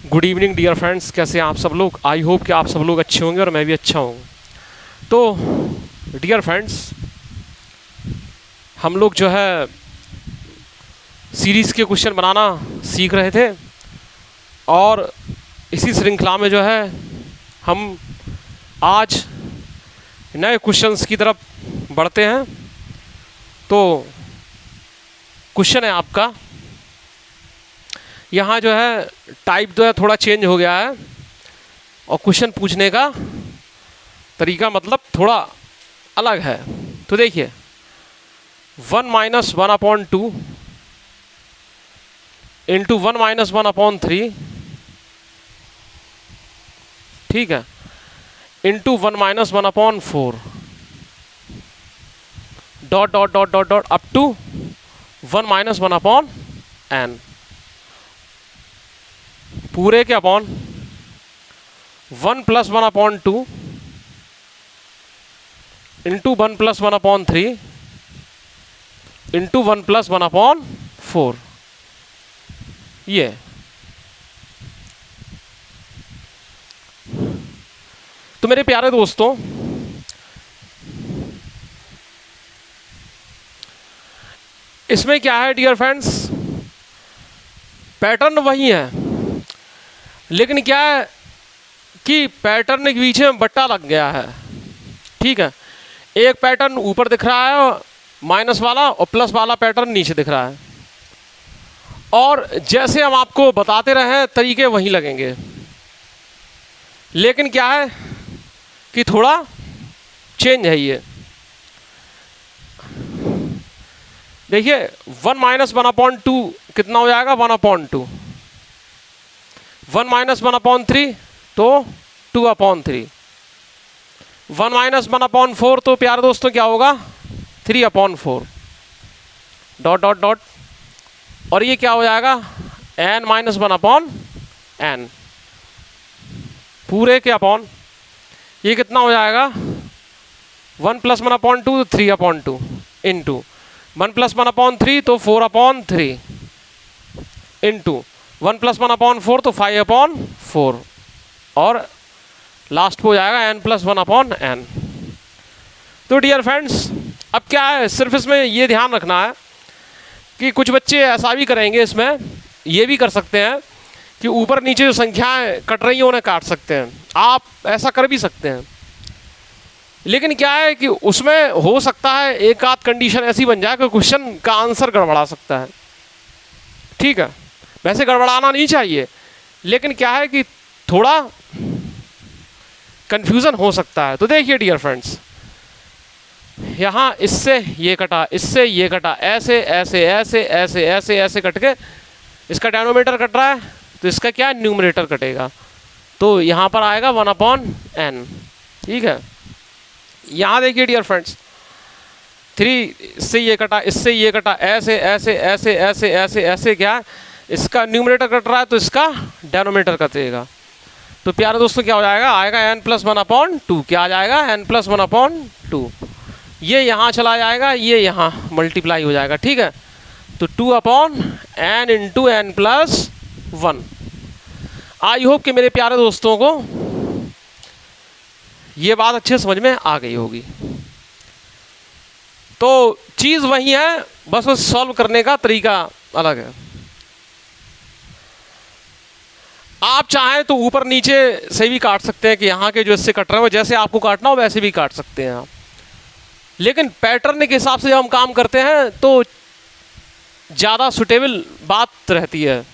Good evening dear friends, कैसे हैं आप सब लोग। आई होप कि आप सब लोग अच्छे होंगे और मैं भी अच्छा हूँ। तो डियर फ्रेंड्स, हम लोग जो है सीरीज़ के क्वेश्चन बनाना सीख रहे थे और इसी श्रृंखला में जो है हम आज नए क्वेश्चंस की तरफ बढ़ते हैं। तो क्वेश्चन है आपका, यहाँ जो है टाइप जो है थोड़ा चेंज हो गया है और क्वेश्चन पूछने का तरीका मतलब थोड़ा अलग है। तो देखिए, 1-1/2 इंटू 1-1/3, ठीक है, into 1-1/4 dot dot dot dot dot up to 1-1/n पूरे के अपॉन 1+1/2 इंटू 1+1/3 इंटू 1+1/4। ये तो मेरे प्यारे दोस्तों, इसमें क्या है डियर फ्रेंड्स, पैटर्न वही है, लेकिन क्या है कि पैटर्न के पीछे में बट्टा लग गया है। ठीक है, एक पैटर्न ऊपर दिख रहा है माइनस वाला और प्लस वाला पैटर्न नीचे दिख रहा है, और जैसे हम आपको बताते रहे तरीके वहीं लगेंगे, लेकिन क्या है कि थोड़ा चेंज है ये। देखिए 1-1/2 कितना हो जाएगा, 1/2, 1-1/3 तो 2/3, 1-1/4 तो प्यारे दोस्तों क्या होगा, 3/4 डॉट डॉट डॉट, और ये क्या हो जाएगा, n-1/n पूरे के अपॉन, ये कितना हो जाएगा, 1+1/2 तो 3/2 इंटू 1+1/3 तो 4/3 इंटू 1+1/4 तो 5/4, और लास्ट को हो जाएगा n+1/n। तो डियर फ्रेंड्स, अब क्या है, सिर्फ इसमें ये ध्यान रखना है कि कुछ बच्चे ऐसा भी करेंगे, इसमें ये भी कर सकते हैं कि ऊपर नीचे जो संख्याएं कट रही हैं उन्हें काट सकते हैं। आप ऐसा कर भी सकते हैं, लेकिन क्या है कि उसमें हो सकता है एक आध कंडीशन ऐसी बन जाए कि क्वेश्चन का आंसर गड़बड़ा सकता है। ठीक है, वैसे गड़बड़ाना नहीं चाहिए, लेकिन क्या है कि थोड़ा कंफ्यूजन हो सकता है। तो देखिए डियर फ्रेंड्स, यहाँ इससे ये कटा, इससे ये कटा, ऐसे ऐसे ऐसे ऐसे ऐसे ऐसे कट के इसका डेनोमिनेटर कट रहा है, तो इसका क्या न्यूमरेटर कटेगा, तो यहाँ पर आएगा 1/n। ठीक है, यहाँ देखिए डियर फ्रेंड्स, 3 इससे ये कटा, इससे ये कटा, ऐसे ऐसे ऐसे ऐसे ऐसे ऐसे, क्या इसका न्यूमरेटर कट रहा है तो इसका डेनोमिनेटर कटेगा। तो प्यारे दोस्तों क्या हो जाएगा, आएगा n+1/2, क्या आ जाएगा, n+1/2, ये यहाँ चला जाएगा, ये यहाँ मल्टीप्लाई हो जाएगा। ठीक है, तो 2/n into n+1। I hope कि मेरे प्यारे दोस्तों को ये बात अच्छे समझ में आ गई होगी। तो चीज़ वही है, बस उस सॉल्व करने का तरीका अलग है। आप चाहें तो ऊपर नीचे से भी काट सकते हैं कि यहाँ के जो इससे कट रहे हो, जैसे आपको काटना हो वैसे भी काट सकते हैं आप, लेकिन पैटर्न के हिसाब से जब हम काम करते हैं तो ज़्यादा सुटेबल बात रहती है।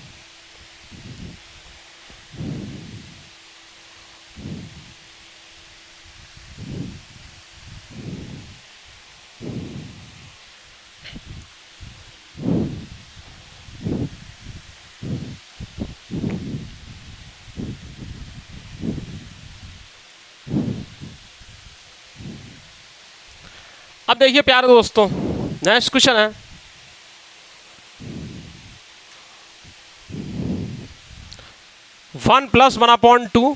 अब देखिए प्यारे दोस्तों, नेक्स्ट क्वेश्चन है, one plus 1/2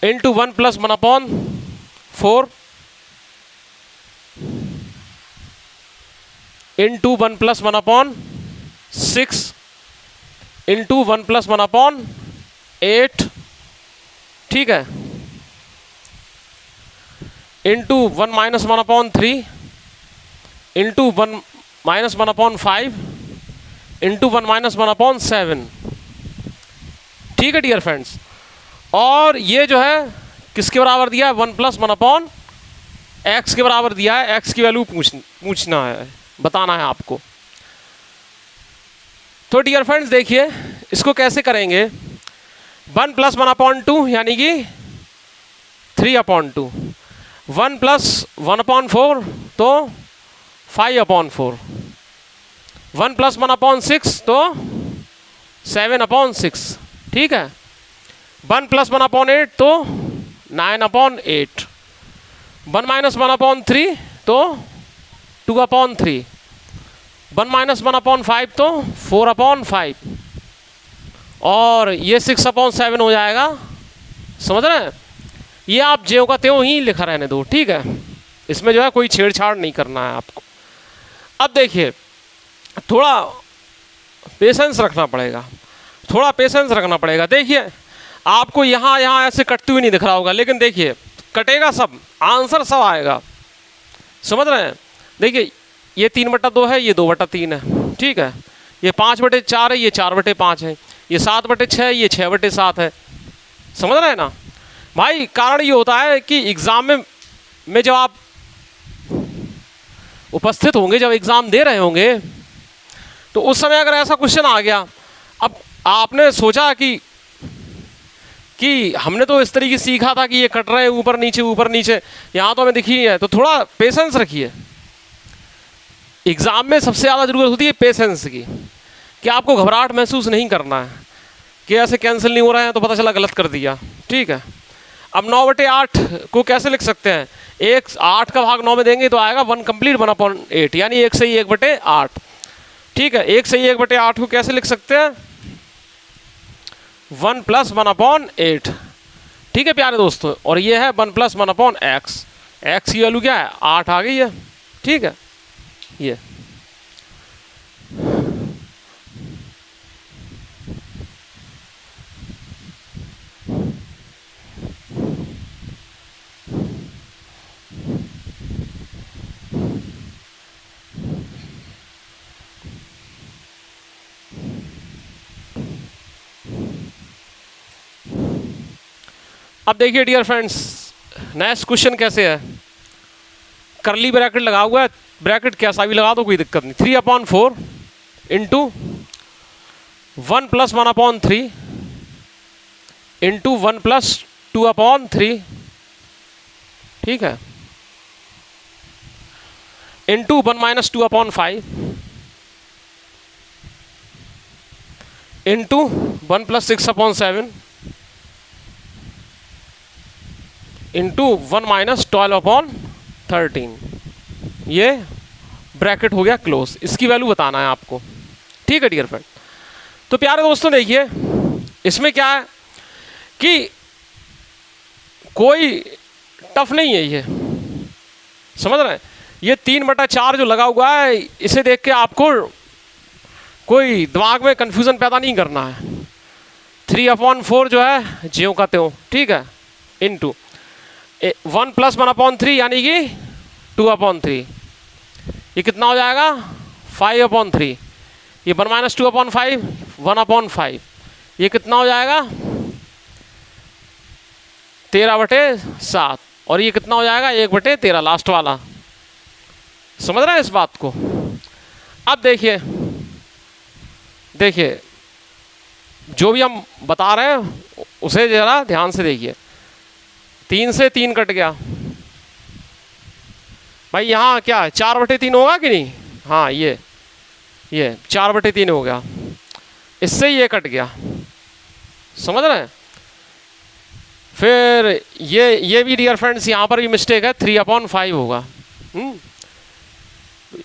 into 1+1/4 into 1+1/6 into 1+1/8, ठीक है, इंटू 1-1/3 इंटू 1-1/5 इंटू 1-1/7, ठीक है डियर फ्रेंड्स। और ये जो है किसके बराबर दिया है, 1+1/x के बराबर दिया है। x की वैल्यू पूछना है, बताना है आपको। तो डियर फ्रेंड्स देखिए इसको कैसे करेंगे, 1+1/2 यानी कि 3/2, 1+1/4 तो 5/4, 1+1/6 तो 7/6, ठीक है, 1+1/8 तो 9/8, 1-1/3 तो 2/3, 1-1/5 तो 4/5, और ये 6/7 हो जाएगा। समझ रहे हैं, ये आप ज्यों का त्यों ही लिखा रहने दो, ठीक है, इसमें जो है कोई छेड़छाड़ नहीं करना है आपको। अब देखिए थोड़ा पेशेंस रखना पड़ेगा, थोड़ा पेशेंस रखना पड़ेगा। देखिए आपको यहाँ ऐसे कटते हुए नहीं दिख रहा होगा, लेकिन देखिए कटेगा सब, आंसर सब आएगा। समझ रहे हैं, देखिए ये 3/2 है, ये 2/3 है, ठीक है, ये 5/4 है, ये 4/5 है, ये 7/6 है, ये 6/7 है। समझ रहे हैं ना भाई, कारण ये होता है कि एग्ज़ाम में जब आप उपस्थित होंगे, जब एग्ज़ाम दे रहे होंगे, तो उस समय अगर ऐसा क्वेश्चन आ गया, अब आपने सोचा कि हमने तो इस तरीके सीखा था कि ये कट रहे हैं ऊपर नीचे, यहाँ तो हमें दिख ही नहीं है, तो थोड़ा पेशेंस रखिए। एग्ज़ाम में सबसे ज़्यादा ज़रूरत होती है पेशेंस की, कि आपको घबराहट महसूस नहीं करना है कि ऐसे कैंसिल नहीं हो रहे हैं तो पता चला गलत कर दिया, ठीक है। अब 9/8 को कैसे लिख सकते हैं, 8 का भाग 9 में देंगे तो आएगा 1 कंप्लीट 1/8, यानी 1 से 1/8, ठीक है। 1 से 1/8 को कैसे लिख सकते हैं, 1+1/8, ठीक है प्यारे दोस्तों। और ये है 1+1/x, x की वैल्यू क्या है, 8 आ गई है, ठीक है। ये अब देखिए डियर फ्रेंड्स, नेक्स्ट क्वेश्चन कैसे है, करली ब्रैकेट लगा हुआ है, ब्रैकेट कैसा भी लगा दो कोई दिक्कत नहीं, 3/4 इंटू 1+1/3 इंटू 1+2/3, ठीक है, इंटू 1-2/5 इंटू 1+6/7 इंटू 1-12/13, ये ब्रैकेट हो गया क्लोज। इसकी वैल्यू बताना है आपको, ठीक है डियर फ्रेंड। तो प्यारे दोस्तों देखिए इसमें क्या है कि कोई टफ नहीं है, ये समझ रहे हैं। ये 3/4 जो लगा हुआ है, इसे देख के आपको कोई दिमाग में कंफ्यूजन पैदा नहीं करना है। 3/4 जो है ज्यों का त्यों, ठीक है, इंटू 1+1/3 यानी कि 2/3, ये कितना हो जाएगा 5/3, ये 1-2/5 1/5, ये कितना हो जाएगा 13/7, और ये कितना हो जाएगा 1/13 लास्ट वाला। समझ रहे हैं इस बात को। अब देखिए जो भी हम बता रहे हैं उसे जरा ध्यान से देखिए। 3 से 3 कट गया भाई, यहाँ क्या 4/3 होगा कि नहीं, हाँ ये 4/3 हो गया, इससे ये कट गया। समझ रहे हैं। फिर ये भी डियर फ्रेंड्स यहाँ पर भी मिस्टेक है, 3/5 होगा।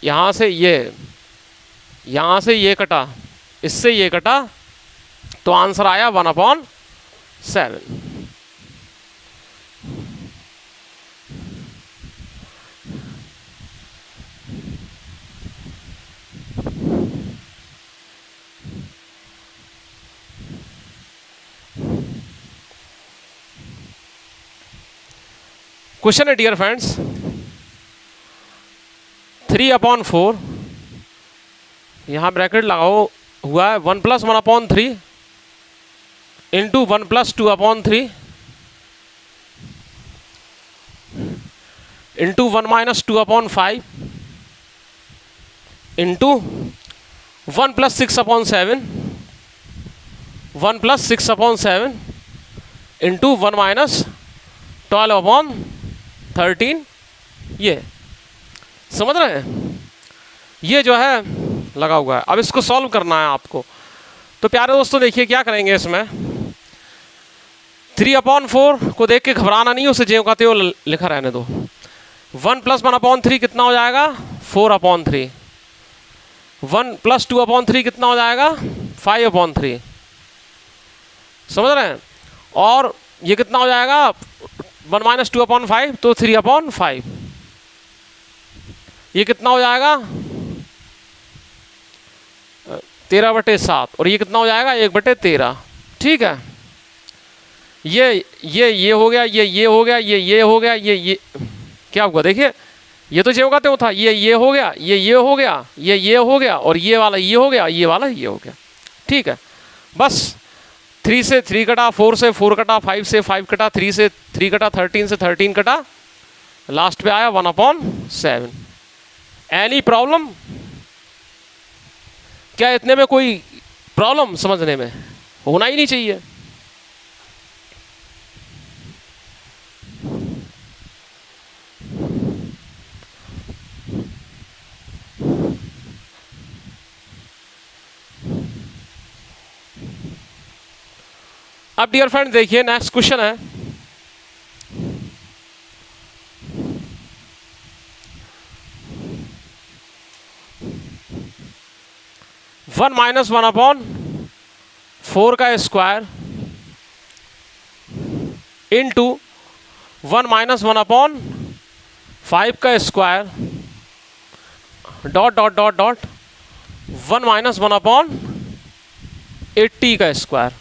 यहाँ से ये कटा, इससे ये कटा, तो आंसर आया 1/7। क्वेश्चन है डियर फ्रेंड्स, 3/4 यहाँ ब्रैकेट लगाओ हुआ है 1 + 1/3 इंटू 1 + 2/3 इंटू 1 - 2/5 इंटू 1 + 6/7 1 + 6/7 इंटू 1 - 12/13। ये समझ रहे हैं, ये जो है लगा हुआ है। अब इसको सॉल्व करना है आपको। तो प्यारे दोस्तों देखिए क्या करेंगे इसमें, 3/4 को देख के घबराना नहीं, उसे ज्यों का त्यों लिखा रहने दो। 1 + 1/3 कितना हो जाएगा 4/3। 1 + 2/3 कितना हो जाएगा 5/3। समझ रहे हैं, और ये कितना हो जाएगा 1 - 2/5 तो 3/5। ये कितना हो जाएगा 13/7 और ये कितना हो जाएगा 1/13। ठीक है, ये हो गया, ये हो गया, ये हो गया, ये क्या हुआ देखिए, ये तो ज्यों का त्यों था, ये हो गया, ये हो गया, ये हो गया, और ये वाला ये हो गया, ये वाला ये हो गया। ठीक है, बस 3 से 3 कटा, 4 से 4 कटा, 5 से 5 कटा, 3 से 3 कटा, 13 से 13 कटा, लास्ट पे आया 1/7। एनी प्रॉब्लम क्या? इतने में कोई प्रॉब्लम समझने में होना ही नहीं चाहिए। अब डियर फ्रेंड देखिए नेक्स्ट क्वेश्चन है, वन माइनस 1/4 का स्क्वायर इंटू 1 - 1/5 का square dot dot dot dot 1 - 1/80 का स्क्वायर।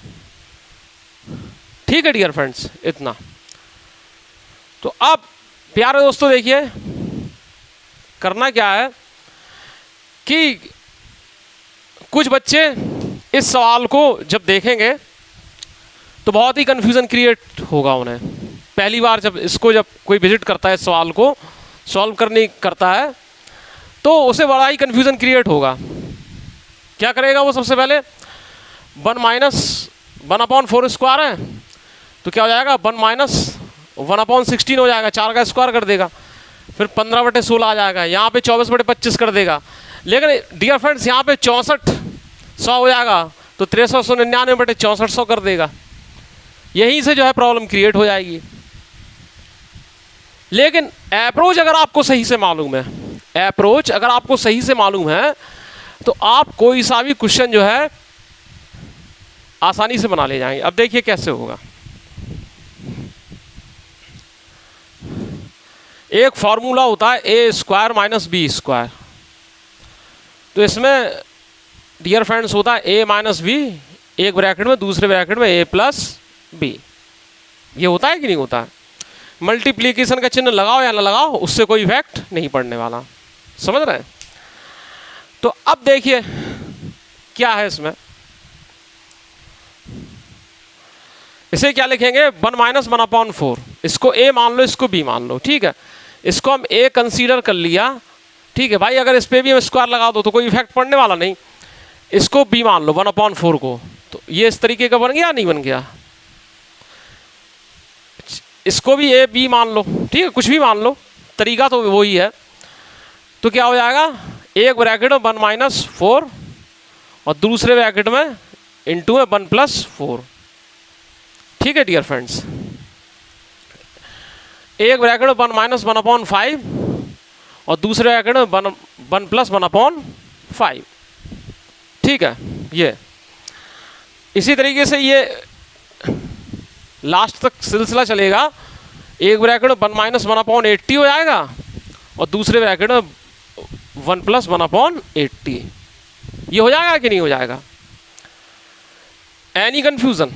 ठीक है डियर फ्रेंड्स, इतना। तो अब प्यारे दोस्तों देखिए करना क्या है कि कुछ बच्चे इस सवाल को जब देखेंगे तो बहुत ही कन्फ्यूज़न क्रिएट होगा उन्हें। पहली बार जब कोई विजिट करता है इस सवाल को सॉल्व करने करता है तो उसे बड़ा ही कन्फ्यूज़न क्रिएट होगा। क्या करेगा वो? सबसे पहले 1 - 1/4 स्क्वायर है तो क्या हो जाएगा 1 - 1/16 हो जाएगा, 4 का स्क्वायर कर देगा, फिर 15/16 आ जाएगा, यहाँ पे 24/25 कर देगा। लेकिन डियर फ्रेंड्स यहाँ पे 6400 हो जाएगा तो 6399/6400 कर देगा। यहीं से जो है प्रॉब्लम क्रिएट हो जाएगी। लेकिन अप्रोच अगर आपको सही से मालूम है, अप्रोच अगर आपको सही से मालूम है तो आप कोई सा भी क्वेश्चन जो है आसानी से बना ले जाएंगे। अब देखिए कैसे होगा। एक फॉर्मूला होता है a² - b²। तो इसमें डियर फ्रेंड्स होता है a - b, एक ब्रैकेट में, दूसरे ब्रैकेट में a + b। ये होता है कि नहीं होता है? मल्टीप्लीकेशन का चिन्ह लगाओ या ना लगाओ उससे कोई इफेक्ट नहीं पड़ने वाला। समझ रहे हैं? तो अब देखिए क्या है इसमें, इसे क्या लिखेंगे 1 - 1/4। इसको a मान लो, इसको b मान लो। ठीक है, इसको हम a कंसीडर कर लिया। ठीक है भाई, अगर इस पे भी हम स्क्वायर लगा दो तो कोई इफेक्ट पड़ने वाला नहीं। इसको b मान लो 1/4 को, तो ये इस तरीके का बन गया नहीं बन गया? इसको भी a b मान लो। ठीक है, कुछ भी मान लो, तरीका तो वही है। तो क्या हो जाएगा, एक ब्रैकेट में 1 - 4 और दूसरे ब्रैकेट में इंटू में 1 + 4। ठीक है डियर फ्रेंड्स, एक ब्रैकेट में 1 - 1/5 और दूसरे ब्रैकेट में 1 + 1/5। ठीक है, ये इसी तरीके से ये लास्ट तक सिलसिला चलेगा। एक ब्रैकेट में 1 - 1/80 हो जाएगा और दूसरे ब्रैकेट में 1 + 1/80। ये हो जाएगा कि नहीं हो जाएगा? Any confusion?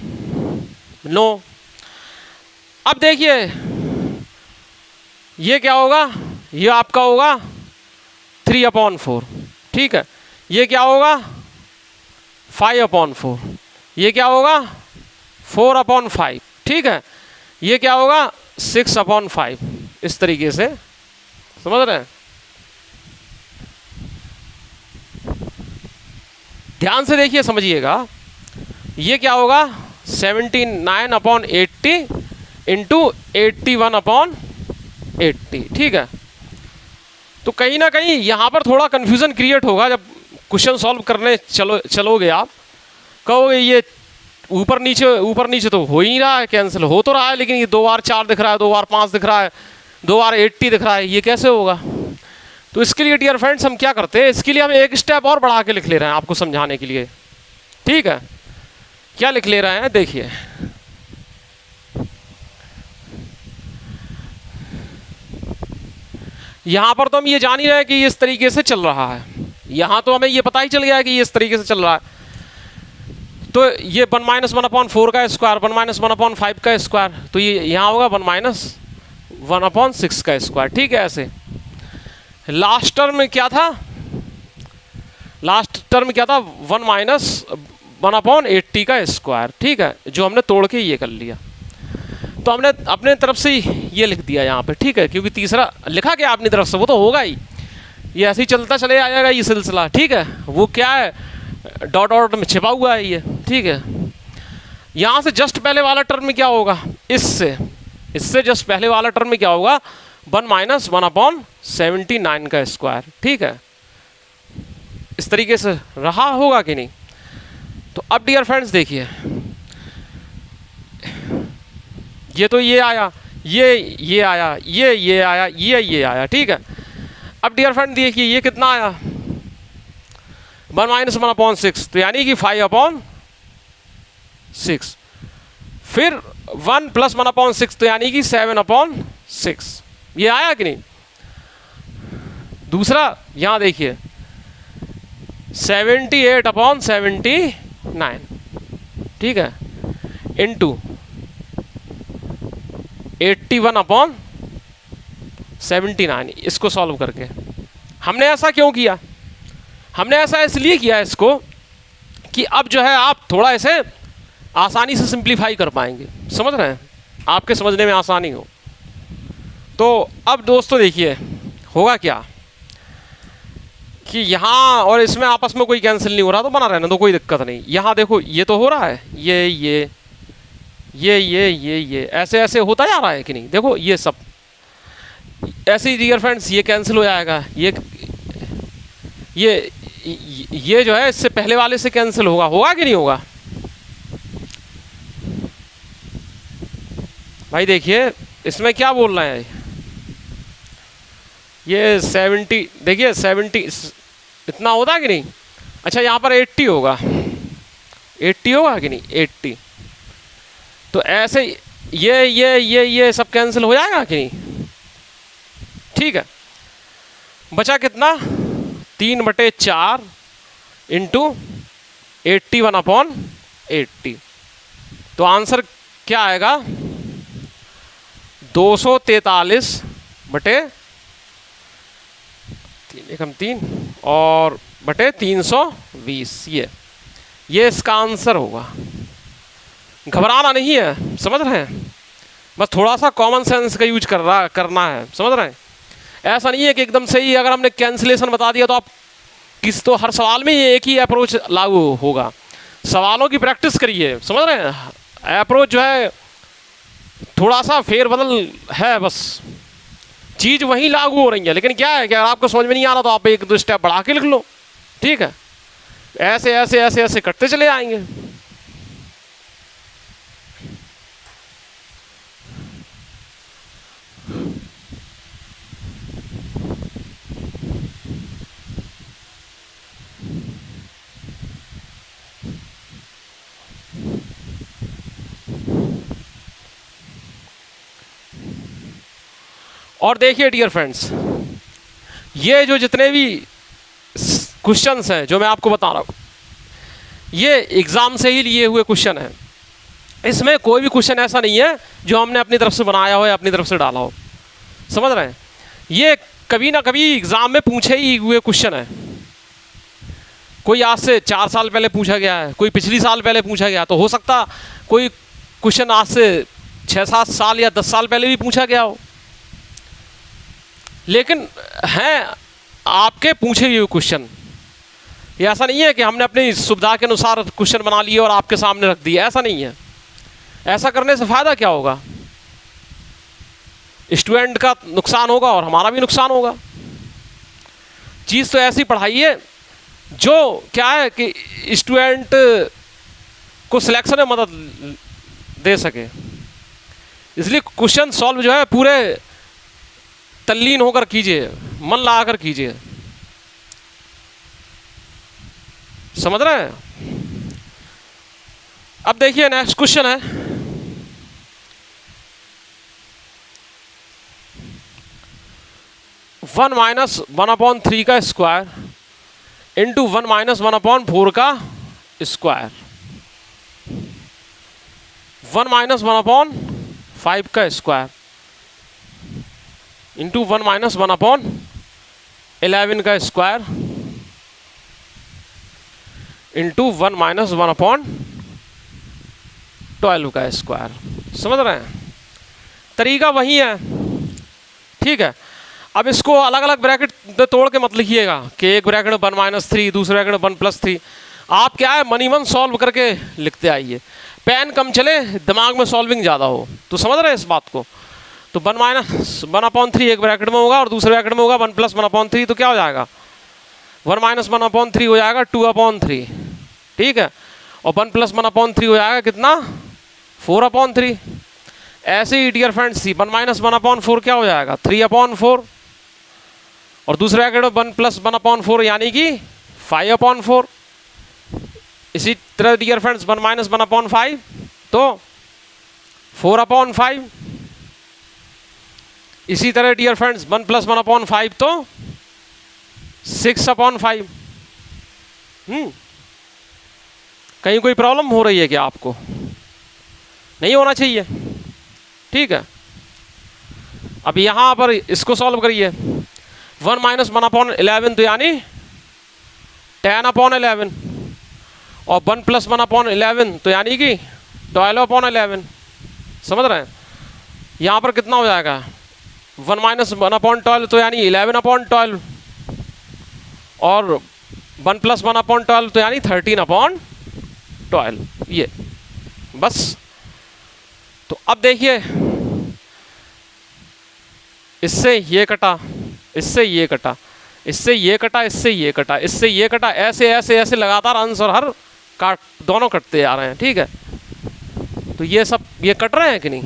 नो। अब देखिए ये क्या होगा, ये आपका होगा 3/4, ठीक है। ये क्या होगा 5/4, ये क्या होगा 4/5, ठीक है। ये क्या होगा 6/5, इस तरीके से, समझ रहे हैं। ध्यान से देखिए, समझिएगा। ये क्या होगा 79/80 इंटू 81/80, ठीक है। तो कहीं ना कहीं यहाँ पर थोड़ा कन्फ्यूज़न क्रिएट होगा जब क्वेश्चन सॉल्व करने चलोगे आप, कहोगे ये ऊपर नीचे तो हो ही नहीं रहा है, कैंसिल हो तो रहा है, लेकिन ये 2 बार 4 दिख रहा है, 2 बार 5 दिख रहा है, 2 बार 80 दिख रहा है, ये कैसे होगा। तो इसके लिए डियर फ्रेंड्स हम क्या करते हैं, इसके लिए हम एक स्टेप और बढ़ा के लिख ले रहे हैं आपको समझाने के लिए, ठीक है। क्या लिख ले रहे हैं देखिए, यहां पर तो हम ये जान ही रहे हैं कि ये इस तरीके से चल रहा है, यहां तो हमें ये पता ही चल गया है कि ये इस तरीके से चल रहा है। तो ये 1 - 1/4 का स्क्वायर, 1 - 1/5 का स्क्वायर, तो ये यहाँ होगा 1 - 1/6 का स्क्वायर, ठीक है। ऐसे लास्ट टर्म में क्या था, 1 - 1/80 का स्क्वायर, ठीक है, जो हमने तोड़ के ये कर लिया। तो हमने अपने तरफ से ये लिख दिया यहाँ पे, ठीक है, क्योंकि तीसरा लिखा क्या अपनी तरफ से वो तो होगा ही, ये ऐसे ही चलता चले आएगा ये सिलसिला, ठीक है। वो क्या है डॉट डॉट में छिपा हुआ है ये, ठीक है। यहाँ से जस्ट पहले वाला टर्म में क्या होगा, इससे जस्ट पहले वाला टर्म में क्या होगा 1 - 1/79 का स्क्वायर, ठीक है। इस तरीके से रहा होगा कि नहीं। तो अब डियर फ्रेंड्स देखिए, ये तो ये आया, ये आया, ये आया, ये आया, ठीक है। अब डियर फ्रेंड देखिए ये कितना आया 1 - 1/6, तो यानी कि 5/6, फिर 1 + 1/6, तो यानी कि 7/6, ये आया कि नहीं। दूसरा यहाँ देखिए 78/79, ठीक है, इंटू 81/79, इसको सॉल्व करके। हमने ऐसा क्यों किया, हमने ऐसा इसलिए किया इसको कि अब जो है आप थोड़ा इसे आसानी से सिंप्लीफाई कर पाएंगे, समझ रहे हैं, आपके समझने में आसानी हो। तो अब दोस्तों देखिए होगा क्या कि यहाँ और इसमें आपस में कोई कैंसिल नहीं हो रहा, तो बना रहने दो, कोई दिक्कत नहीं। यहाँ देखो ये तो हो रहा है, ये ऐसे ऐसे होता जा रहा है कि नहीं, देखो ये सब ऐसे ही डियर फ्रेंड्स ये कैंसिल हो जाएगा, ये जो है इससे पहले वाले से कैंसिल होगा कि नहीं होगा। भाई देखिए इसमें क्या बोल रहे हैं, ये 70, देखिए 70 इतना होता कि नहीं। अच्छा यहाँ पर 80 होगा, 80 होगा कि नहीं, 80, तो ऐसे ये सब कैंसिल हो जाएगा कि नहीं, ठीक है। बचा कितना 3/4 इंटू 81/80, तो आंसर क्या आएगा 243/3 और बटे 320, ये इसका आंसर होगा। घबराना नहीं है, समझ रहे हैं, बस थोड़ा सा कॉमन सेंस का यूज करना है, समझ रहे हैं। ऐसा नहीं है कि एकदम से ही अगर हमने कैंसिलेशन बता दिया तो आप तो हर सवाल में ये एक ही अप्रोच लागू होगा। सवालों की प्रैक्टिस करिए, समझ रहे हैं, अप्रोच जो है थोड़ा सा फेरबदल है, बस चीज़ वहीं लागू हो रही है, लेकिन क्या है कि अगर आपको समझ में नहीं आ रहा तो आप 1-2 स्टेप बढ़ा के लिख लो, ठीक है। ऐसे ऐसे ऐसे ऐसे करते चले आएंगे। और देखिए डियर फ्रेंड्स, ये जो जितने भी क्वेश्चंस हैं जो मैं आपको बता रहा हूँ, ये एग्ज़ाम से ही लिए हुए क्वेश्चन हैं। इसमें कोई भी क्वेश्चन ऐसा नहीं है जो हमने अपनी तरफ से बनाया हो या अपनी तरफ से डाला हो, समझ रहे हैं? ये कभी ना कभी एग्ज़ाम में पूछे ही हुए क्वेश्चन है। कोई आज से 4 साल पहले पूछा गया है, कोई पिछली साल पहले पूछा गया, तो हो सकता कोई क्वेश्चन आज से 6-7 साल या 10 साल पहले भी पूछा गया हो। लेकिन हैं आपके पूछे हुए क्वेश्चन, ये ऐसा नहीं है कि हमने अपनी सुविधा के अनुसार क्वेश्चन बना लिए और आपके सामने रख दिए, ऐसा नहीं है। ऐसा करने से फ़ायदा क्या होगा? स्टूडेंट का नुकसान होगा और हमारा भी नुकसान होगा। चीज़ तो ऐसी पढ़ाइए जो क्या है कि स्टूडेंट को सिलेक्शन में मदद दे सके। इसलिए क्वेश्चन सॉल्व जो है पूरे तल्लीन होकर कीजिए, मन लगाकर कीजिए। समझ रहे हैं? अब देखिए नेक्स्ट क्वेश्चन है, वन माइनस 1/3 का स्क्वायर इंटू 1 माइनस 1/4 का स्क्वायर, 1 माइनस 1/5 का स्क्वायर इंटू 1 माइनस 1/11 का स्क्वायर इंटू 1 माइनस 1/12 का स्क्वायर। समझ रहे हैं? तरीका वही है, ठीक है। अब इसको अलग अलग ब्रैकेट तोड़ के मत लिखिएगा कि एक ब्रैकेट में 1-3, दूसरे ब्रैकेट में 1+3। आप क्या है मन ही मन सॉल्व करके लिखते आइए, पेन कम चले, दिमाग में सॉल्विंग ज़्यादा हो। तो समझ रहे हैं इस बात को? तो 1 माइनस 1/3 एक ब्रैकेट में होगा और दूसरे ब्रैकेट में होगा 1 + 1/3, तो क्या हो जाएगा? 1 माइनस 1/3 हो जाएगा 2/3, ठीक है। और 1 + 1/3 हो जाएगा कितना? 4/3। ऐसे ही डियर फ्रेंड्स 1 माइनस 1/4 क्या हो जाएगा? 3/4। और दूसरे ब्रैकेट में 1 + 1/4 यानी कि 5/4। इसी तरह डियर फ्रेंड्स 1 माइनस 1/5 तो 4/5। इसी तरह डियर फ्रेंड्स 1 + 1/5 तो 6/5। कहीं कोई प्रॉब्लम हो रही है क्या आपको? नहीं होना चाहिए, ठीक है। अब यहां पर इसको सॉल्व करिए, 1 माइनस 1/11 तो यानी 10/11 और 1 + 1/11 तो यानी कि 12/11। समझ रहे हैं? यहाँ पर कितना हो जाएगा? 1 माइनस 1/12 तो यानी 11/12 और 1 + 1/12 तो यानी 13/12। ये बस। तो अब देखिए इससे ये कटा, इससे ये कटा, इससे ये कटा, इससे ये कटा, इससे ये कटा, ऐसे ऐसे ऐसे लगातार अंश और हर काट दोनों कटते आ रहे हैं, ठीक है। तो ये सब ये कट रहे हैं कि नहीं?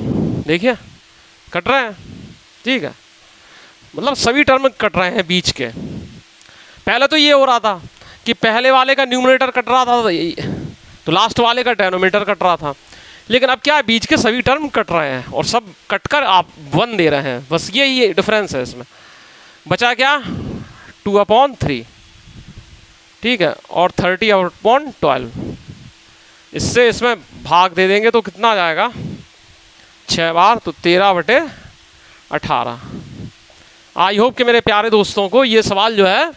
देखिए कट रहे हैं, ठीक है। मतलब सभी टर्म कट रहे हैं बीच के। पहले तो ये हो रहा था कि पहले वाले का न्यूमरेटर कट रहा था तो लास्ट वाले का डेनोमिनेटर कट रहा था। लेकिन अब क्या है, बीच के सभी टर्म कट रहे हैं और सब कटकर आप 1 दे रहे हैं। बस ये डिफरेंस है इसमें। बचा क्या? 2/3, ठीक है, और 30/12। इससे इसमें भाग दे देंगे तो कितना आ जाएगा? 6 बार, तो 13/18। आई होप कि मेरे प्यारे दोस्तों को ये सवाल जो है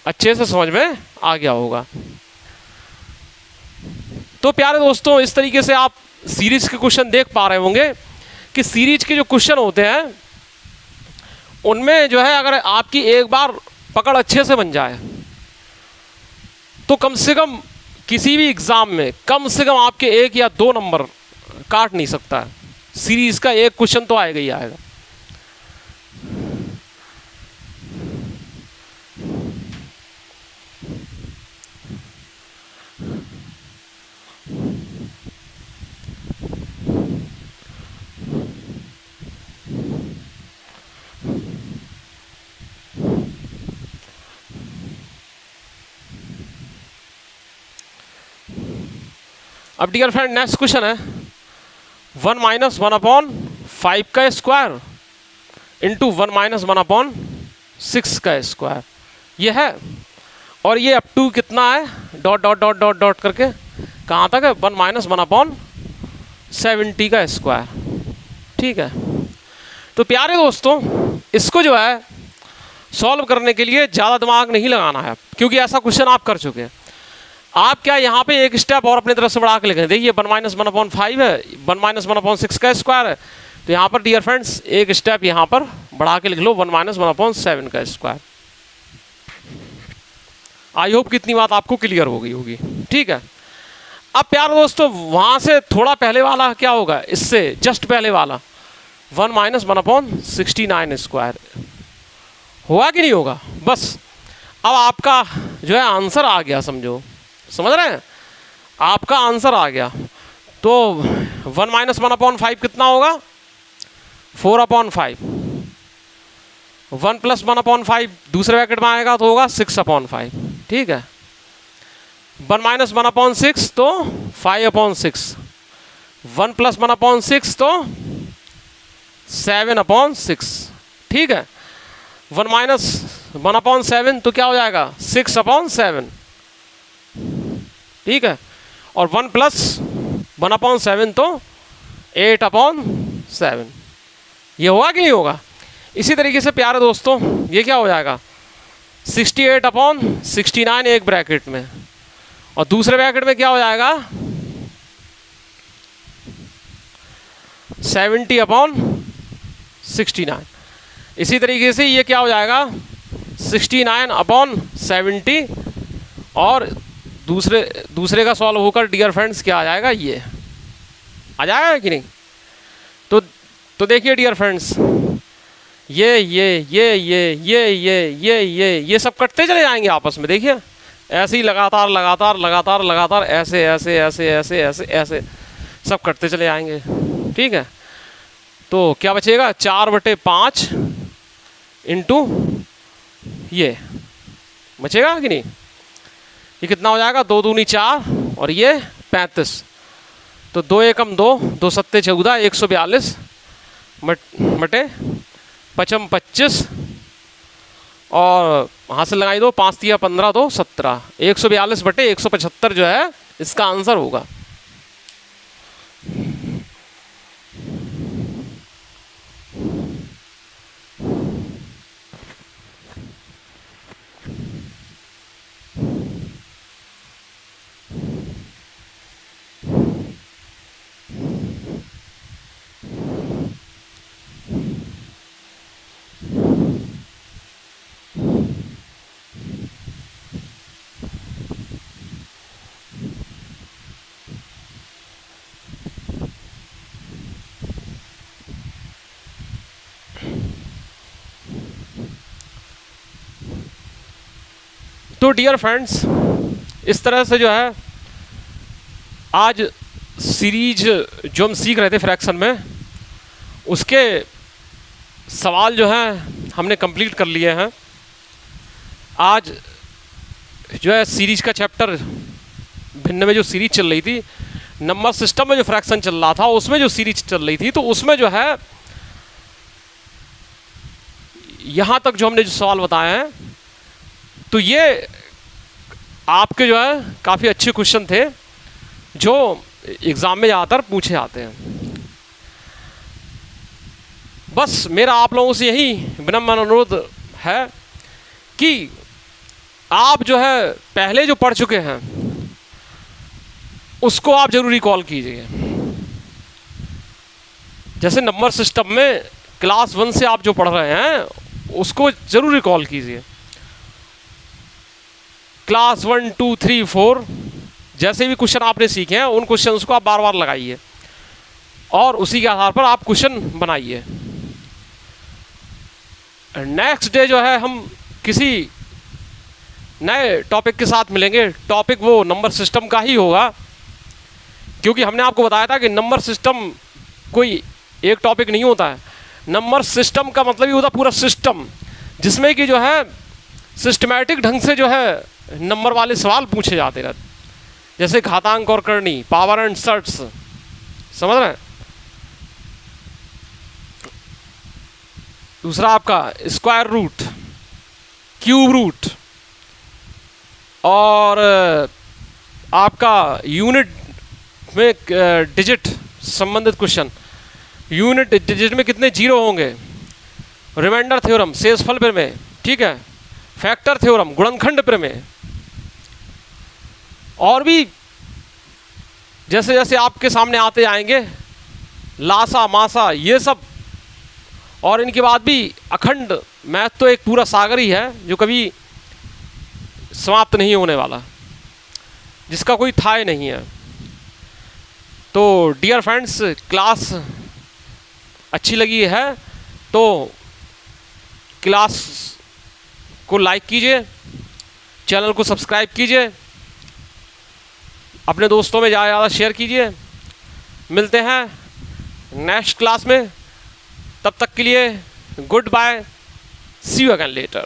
अच्छे से समझ में आ गया होगा। तो प्यारे दोस्तों इस तरीके से आप सीरीज के क्वेश्चन देख पा रहे होंगे कि सीरीज के जो क्वेश्चन होते हैं उनमें जो है अगर आपकी एक बार पकड़ अच्छे से बन जाए तो कम से कम किसी भी एग्ज़ाम में कम से कम आपके 1 या 2 नंबर काट नहीं सकता है। सीरीज का एक क्वेश्चन तो आएगा ही आएगा। अब डियर फ्रेंड नेक्स्ट क्वेश्चन है 1 माइनस 1/5 का स्क्वायर इंटू 1 माइनस 1/6 का स्क्वायर ये है। और ये अप टू कितना है? Dot dot dot dot dot करके कहाँ तक है? 1 माइनस 1/70 का स्क्वायर, ठीक है। तो प्यारे दोस्तों इसको जो है सॉल्व करने के लिए ज़्यादा दिमाग नहीं लगाना है, क्योंकि ऐसा क्वेश्चन आप कर चुके हैं। आप क्या यहाँ पे एक स्टेप और अपनी तरफ से बढ़ा के लिखें। देखिए 1 - 1/5 है, 1 - 1/6 का स्क्वायर है, तो यहाँ पर डियर फ्रेंड्स एक स्टेप यहाँ पर बढ़ा के लिख लो 1 - 1/7 का स्क्वायर। आई होप कि इतनी बात आपको क्लियर हो गई होगी, ठीक है। अब प्यारे दोस्तों वहाँ से थोड़ा पहले वाला क्या होगा, इससे जस्ट पहले वाला 1 - 1/69 स्क्वायर होगा कि नहीं होगा। बस अब आपका जो है आंसर आ गया, समझ रहे हैं, आपका आंसर आ गया। तो 1 - 1/5 कितना होगा, 4/5। 1 + 1/5 दूसरे ब्रैकेट में आएगा तो होगा 6/5, ठीक है। 1 - 1/6 तो 5/6, 1 + 1/6 तो 7/6, ठीक है। 1 - 1/7 तो क्या हो जाएगा 6/7, ठीक है। और 1 + 1/7 तो 8/7, ये होगा कि नहीं होगा। इसी तरीके से प्यारे दोस्तों ये क्या हो जाएगा 68/69 एक ब्रैकेट में, और दूसरे ब्रैकेट में क्या हो जाएगा 70/69। इसी तरीके से ये क्या हो जाएगा 69/70, और दूसरे का सॉल्व होकर डियर फ्रेंड्स क्या आ जाएगा, ये आ जाएगा कि नहीं। तो देखिए डियर फ्रेंड्स ये सब कटते चले जाएंगे आपस में। देखिए ऐसे ही लगातार ऐसे सब कटते चले जाएंगे, ठीक है। तो क्या बचेगा 4/5 इंटू ये बचेगा कि नहीं। ये कितना हो जाएगा 2 दूनी 4 और ये 35, तो 2 एकम 2, 2 सत्ते 14, 142 बटे 5 25, और हाथ से लगाई दो 5 × 15 तो 17, 142 बटे 175 जो है इसका आंसर होगा। तो डियर फ्रेंड्स इस तरह से जो है आज सीरीज जो हम सीख रहे थे फ्रैक्शन में, उसके सवाल जो हैं हमने कंप्लीट कर लिए हैं। आज जो है सीरीज का चैप्टर भिन्न में जो सीरीज चल रही थी, नंबर सिस्टम में जो फ्रैक्शन चल रहा था उसमें जो सीरीज चल रही थी, तो उसमें जो है यहाँ तक जो हमने जो सवाल बताए हैं, तो ये आपके जो है काफ़ी अच्छे क्वेश्चन थे जो एग्ज़ाम में ज़्यादातर पूछे जाते हैं। बस मेरा आप लोगों से यही विनम्र अनुरोध है कि आप जो है पहले जो पढ़ चुके हैं उसको आप ज़रूर रिकॉल कीजिए। जैसे नंबर सिस्टम में क्लास 1 से आप जो पढ़ रहे हैं उसको ज़रूर रिकॉल कीजिए। क्लास 1 2 3 4 जैसे भी क्वेश्चन आपने सीखे हैं उन क्वेश्चंस को आप बार बार लगाइए और उसी के आधार पर आप क्वेश्चन बनाइए। नेक्स्ट डे जो है हम किसी नए टॉपिक के साथ मिलेंगे। टॉपिक वो नंबर सिस्टम का ही होगा, क्योंकि हमने आपको बताया था कि नंबर सिस्टम कोई एक टॉपिक नहीं होता है। नंबर सिस्टम का मतलब ही होता पूरा सिस्टम, जिसमें कि जो है सिस्टमैटिक ढंग से जो है नंबर वाले सवाल पूछे जाते रहते, जैसे घातांक और करनी, पावर एंड सर्ट्स, समझ रहे हैं। दूसरा आपका स्क्वायर रूट, क्यूब रूट, और आपका यूनिट में डिजिट संबंधित क्वेश्चन, यूनिट डिजिट में कितने जीरो होंगे, रिमाइंडर थ्योरम शेषफल प्रमेय, ठीक है, फैक्टर थ्योरम गुणनखंड प्रमेय, और भी जैसे जैसे आपके सामने आते आएंगे लासा मासा ये सब, और इनके बाद भी अखंड मैथ तो एक पूरा सागर ही है जो कभी समाप्त नहीं होने वाला, जिसका कोई था ही नहीं है। तो डियर फ्रेंड्स, क्लास अच्छी लगी है तो क्लास को लाइक कीजिए, चैनल को सब्सक्राइब कीजिए, अपने दोस्तों में ज़्यादा ज़्यादा शेयर कीजिए। मिलते हैं नेक्स्ट क्लास में, तब तक के लिए good bye, see you again letter.